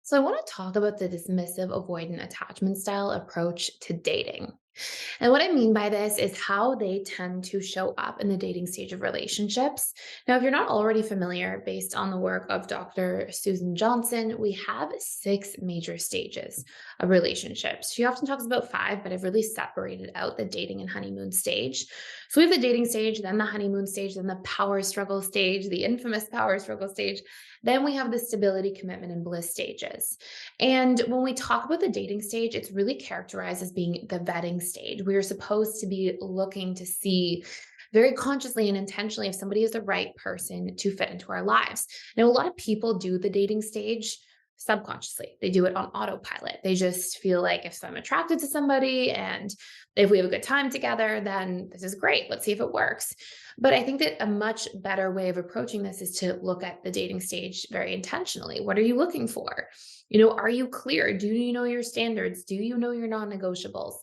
So, I want to talk about the dismissive avoidant attachment style approach to dating. And what I mean by this is how they tend to show up in the dating stage of relationships. Now, if you're not already familiar, based on the work of Dr. Susan Johnson, we have six major stages of relationships. She often talks about five, but I've really separated out the dating and honeymoon stage. So we have the dating stage, then the honeymoon stage, then the power struggle stage, the infamous power struggle stage. Then we have the stability, commitment, and bliss stages. And when we talk about the dating stage, it's really characterized as being the vetting stage. We are supposed to be looking to see very consciously and intentionally if somebody is the right person to fit into our lives. Now, a lot of people do the dating stage subconsciously. They do it on autopilot. They just feel like if I'm attracted to somebody and if we have a good time together, then this is great. Let's see if it works. But I think that a much better way of approaching this is to look at the dating stage very intentionally. What are you looking for? Are you clear? Do you know your standards? Do you know your non-negotiables?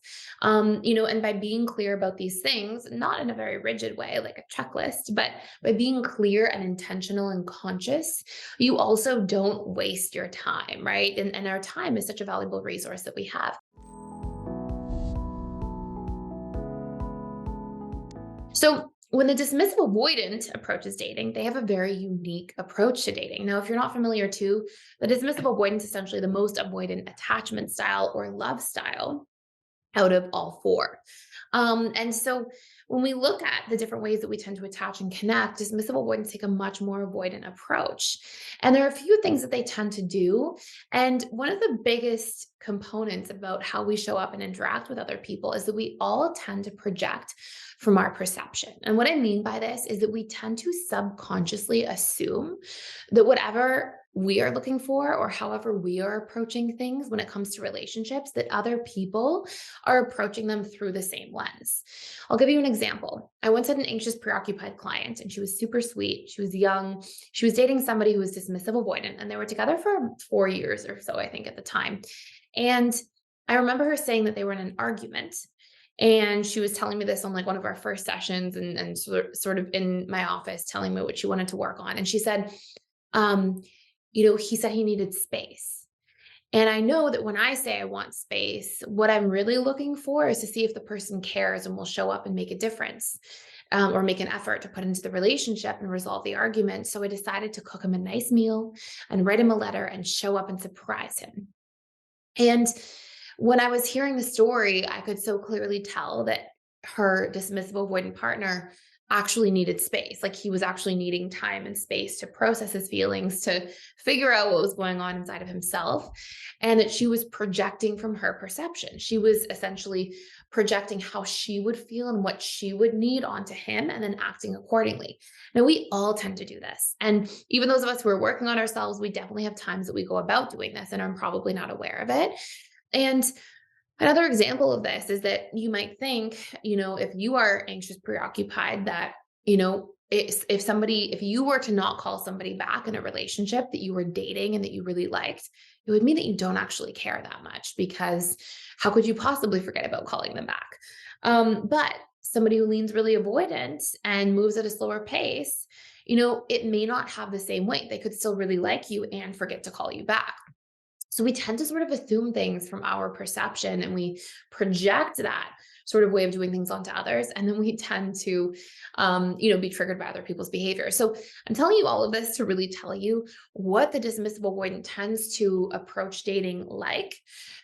And by being clear about these things, not in a very rigid way, like a checklist, but by being clear and intentional and conscious, you also don't waste your time, right? And our time is such a valuable resource that we have. So when the dismissive avoidant approaches dating, they have a very unique approach to dating. Now, if you're not familiar too, the dismissive avoidant is essentially the most avoidant attachment style or love style out of all four. And so when we look at the different ways that we tend to attach and connect, dismissive avoidants take a much more avoidant approach. And there are a few things that they tend to do. And one of the biggest components about how we show up and interact with other people is that we all tend to project from our perception. And what I mean by this is that we tend to subconsciously assume that whatever we are looking for or however we are approaching things when it comes to relationships, that other people are approaching them through the same lens. I'll give you an example. I once had an anxious, preoccupied client, and she was super sweet. She was young. She was dating somebody who was dismissive avoidant, and they were together for 4 years or so, I think, at the time. And I remember her saying that they were in an argument. And she was telling me this on like one of our first sessions and sort of in my office telling me what she wanted to work on. And she said, um, he said he needed space. And I know that when I say I want space, what I'm really looking for is to see if the person cares and will show up and make a difference, or make an effort to put into the relationship and resolve the argument. So I decided to cook him a nice meal and write him a letter and show up and surprise him. And when I was hearing the story, I could so clearly tell that her dismissive avoidant partner actually needed space. Like he was actually needing time and space to process his feelings, to figure out what was going on inside of himself, and that she was projecting from her perception. She was essentially projecting how she would feel and what she would need onto him and then acting accordingly. Now, we all tend to do this. And even those of us who are working on ourselves, we definitely have times that we go about doing this and are probably not aware of it. And another example of this is that you might think, if you are anxious, preoccupied, that, if you were to not call somebody back in a relationship that you were dating and that you really liked, it would mean that you don't actually care that much, because how could you possibly forget about calling them back? But somebody who leans really avoidant and moves at a slower pace, it may not have the same weight. They could still really like you and forget to call you back. So we tend to sort of assume things from our perception and we project that sort of way of doing things onto others. And then we tend to, be triggered by other people's behavior. So I'm telling you all of this to really tell you what the dismissive avoidant tends to approach dating like,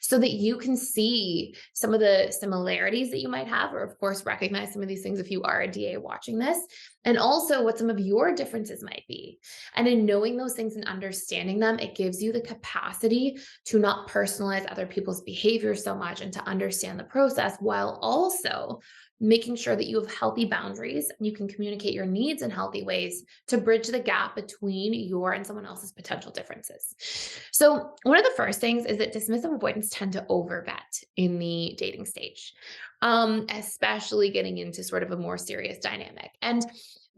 so that you can see some of the similarities that you might have, or of course, recognize some of these things if you are a DA watching this, and also what some of your differences might be. And in knowing those things and understanding them, it gives you the capacity to not personalize other people's behavior so much and to understand the process, while also making sure that you have healthy boundaries and you can communicate your needs in healthy ways to bridge the gap between your and someone else's potential differences. So, one of the first things is that dismissive avoidants tend to over vet in the dating stage, especially getting into sort of a more serious dynamic. And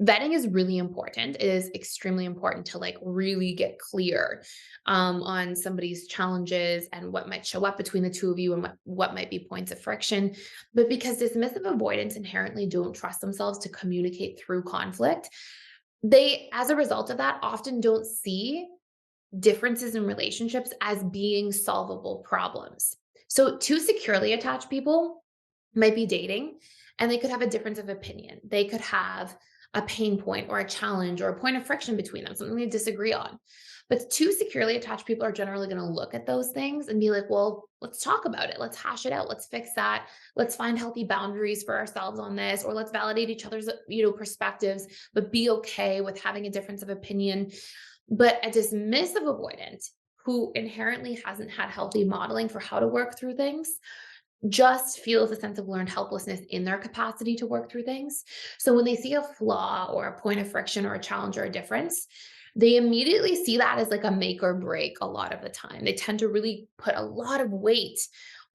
vetting is really important. It is extremely important to like really get clear on somebody's challenges and what might show up between the two of you and what might be points of friction. But because dismissive avoidants inherently don't trust themselves to communicate through conflict, they, as a result of that, often don't see differences in relationships as being solvable problems. So, two securely attached people might be dating and they could have a difference of opinion. They could have a pain point or a challenge or a point of friction between them, something they disagree on. But two securely attached people are generally going to look at those things and be like, well, let's talk about it. Let's hash it out. Let's fix that. Let's find healthy boundaries for ourselves on this, or let's validate each other's, perspectives, but be okay with having a difference of opinion. But a dismissive avoidant who inherently hasn't had healthy modeling for how to work through things just feels a sense of learned helplessness in their capacity to work through things. So when they see a flaw or a point of friction or a challenge or a difference, they immediately see that as like a make or break a lot of the time. They tend to really put a lot of weight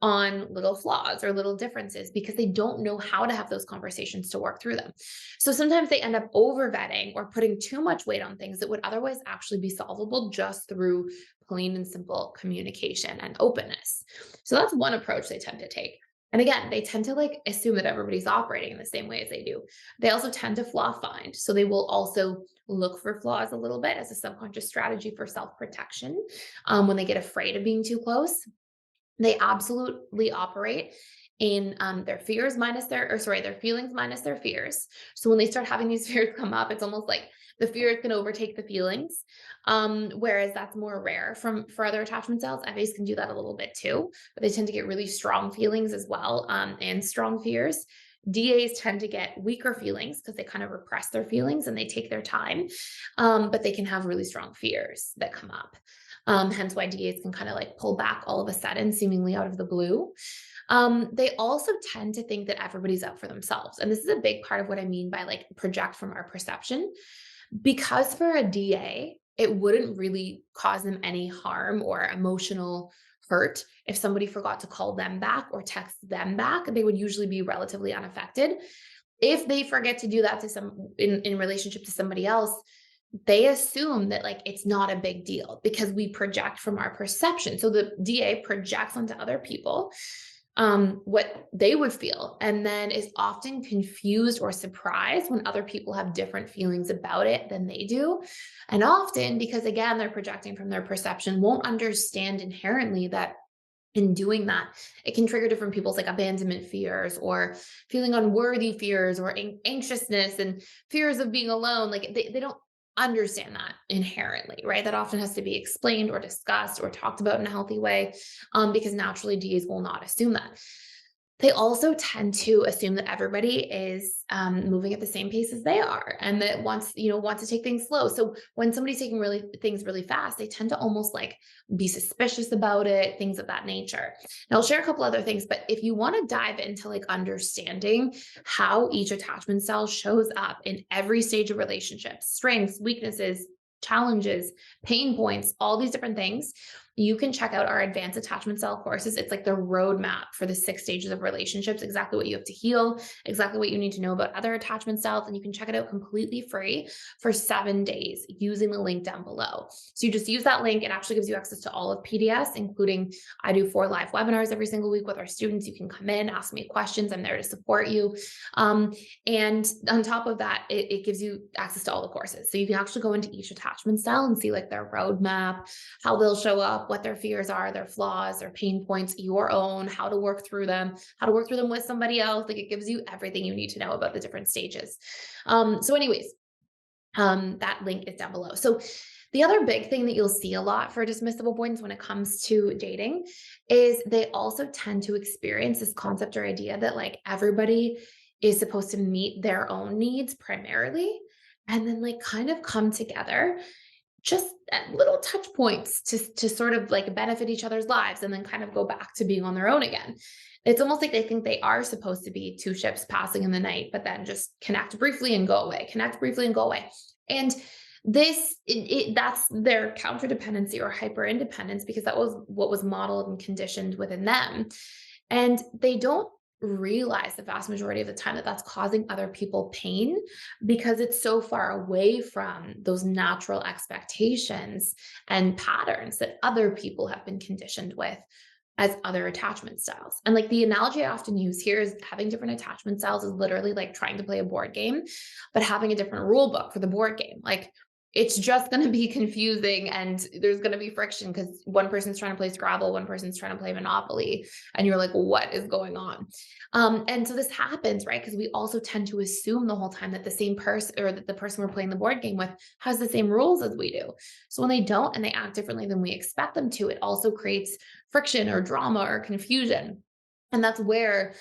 on little flaws or little differences because they don't know how to have those conversations to work through them. So sometimes they end up over vetting or putting too much weight on things that would otherwise actually be solvable just through plain and simple communication and openness. So that's one approach they tend to take. And again, they tend to like assume that everybody's operating in the same way as they do. They also tend to flaw find. So they will also look for flaws a little bit as a subconscious strategy for self protection when they get afraid of being too close. They absolutely operate in their fears minus their feelings minus their fears. So when they start having these fears come up, it's almost like the fears can overtake the feelings. Whereas that's more rare for other attachment styles. FAs can do that a little bit too, but they tend to get really strong feelings as well, and strong fears. DAs tend to get weaker feelings because they kind of repress their feelings and they take their time, but they can have really strong fears that come up. Hence why DAs can kind of like pull back all of a sudden, seemingly out of the blue. They also tend to think that everybody's out for themselves. And this is a big part of what I mean by like project from our perception. Because for a DA, it wouldn't really cause them any harm or emotional hurt if somebody forgot to call them back or text them back. They would usually be relatively unaffected. If they forget to do that to in relationship to somebody else, they assume that like it's not a big deal because we project from our perception. So the DA projects onto other people what they would feel, and then is often confused or surprised when other people have different feelings about it than they do. And often, because again, they're projecting from their perception, won't understand inherently that in doing that, it can trigger different people's like abandonment fears or feeling unworthy fears or anxiousness and fears of being alone. Like they don't understand that inherently, right? That often has to be explained or discussed or talked about in a healthy way, because naturally DAs will not assume that. They also tend to assume that everybody is moving at the same pace as they are, and that wants to take things slow. So when somebody's taking things really fast, they tend to almost like be suspicious about it, things of that nature. Now I'll share a couple other things, but if you want to dive into like understanding how each attachment style shows up in every stage of relationships, strengths, weaknesses, challenges, pain points, all these different things, you can check out our advanced attachment style courses. It's like the roadmap for the 6 stages of relationships, exactly what you have to heal, exactly what you need to know about other attachment styles. And you can check it out completely free for 7 days using the link down below. So you just use that link. It actually gives you access to all of PDS, including I do 4 live webinars every single week with our students. You can come in, ask me questions. I'm there to support you. And on top of that, it gives you access to all the courses. So you can actually go into each attachment style and see like their roadmap, how they'll show up, what their fears are, their flaws, their pain points, your own, how to work through them, how to work through them with somebody else. Like it gives you everything you need to know about the different stages. So anyways, that link is down below. So the other big thing that you'll see a lot for dismissive avoidance when it comes to dating is they also tend to experience this concept or idea that like everybody is supposed to meet their own needs primarily, and then like kind of come together just at little touch points to sort of like benefit each other's lives and then kind of go back to being on their own again. It's almost like they think they are supposed to be two ships passing in the night, but then just connect briefly and go away, connect briefly and go away. And that's their counter dependency or hyper independence, because that was what was modeled and conditioned within them. And they don't realize the vast majority of the time that that's causing other people pain because it's so far away from those natural expectations and patterns that other people have been conditioned with as other attachment styles. And like the analogy I often use here is having different attachment styles is literally like trying to play a board game, but having a different rule book for the board game. Like it's just going to be confusing and there's going to be friction because one person's trying to play Scrabble, one person's trying to play Monopoly, and you're like, what is going on? And so this happens, right? Because we also tend to assume the whole time that the same person or that the person we're playing the board game with has the same rules as we do. So when they don't and they act differently than we expect them to, it also creates friction or drama or confusion. And that's where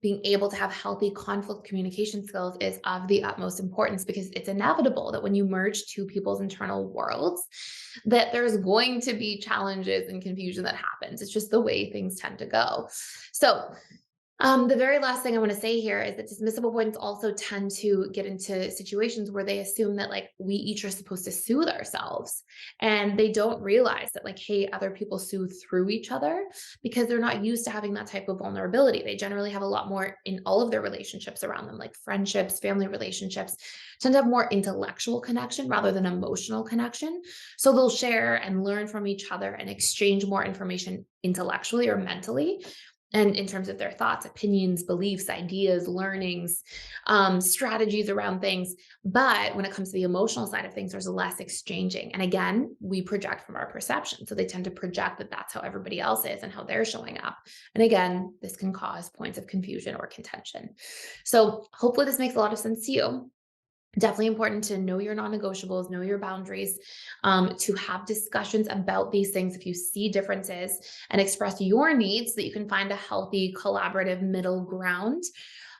being able to have healthy conflict communication skills is of the utmost importance because it's inevitable that when you merge two people's internal worlds that there's going to be challenges and confusion that happens. It's just the way things tend to go. So the very last thing I want to say here is that dismissive avoidants also tend to get into situations where they assume that like we each are supposed to soothe ourselves and they don't realize that like, hey, other people soothe through each other because they're not used to having that type of vulnerability. They generally have a lot more in all of their relationships around them, like friendships, family relationships, tend to have more intellectual connection rather than emotional connection. So they'll share and learn from each other and exchange more information intellectually or mentally and in terms of their thoughts, opinions, beliefs, ideas, learnings, strategies around things. But when it comes to the emotional side of things, there's less exchanging. And again, we project from our perception. So they tend to project that that's how everybody else is and how they're showing up. And again, this can cause points of confusion or contention. So hopefully this makes a lot of sense to you. Definitely important to know your non-negotiables, know your boundaries, to have discussions about these things if you see differences and express your needs so that you can find a healthy collaborative middle ground.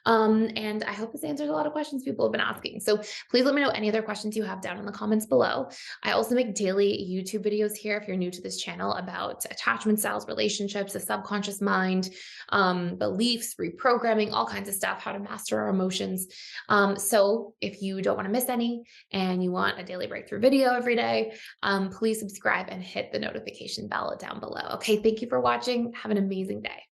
And I hope this answers a lot of questions people have been asking. So please let me know any other questions you have down in the comments below. I also make daily YouTube videos here if you're new to this channel about attachment styles, relationships, the subconscious mind, beliefs, reprogramming, all kinds of stuff, how to master our emotions. So if you don't want to miss any and you want a daily breakthrough video every day, please subscribe and hit the notification bell down below. Okay, thank you for watching. Have an amazing day.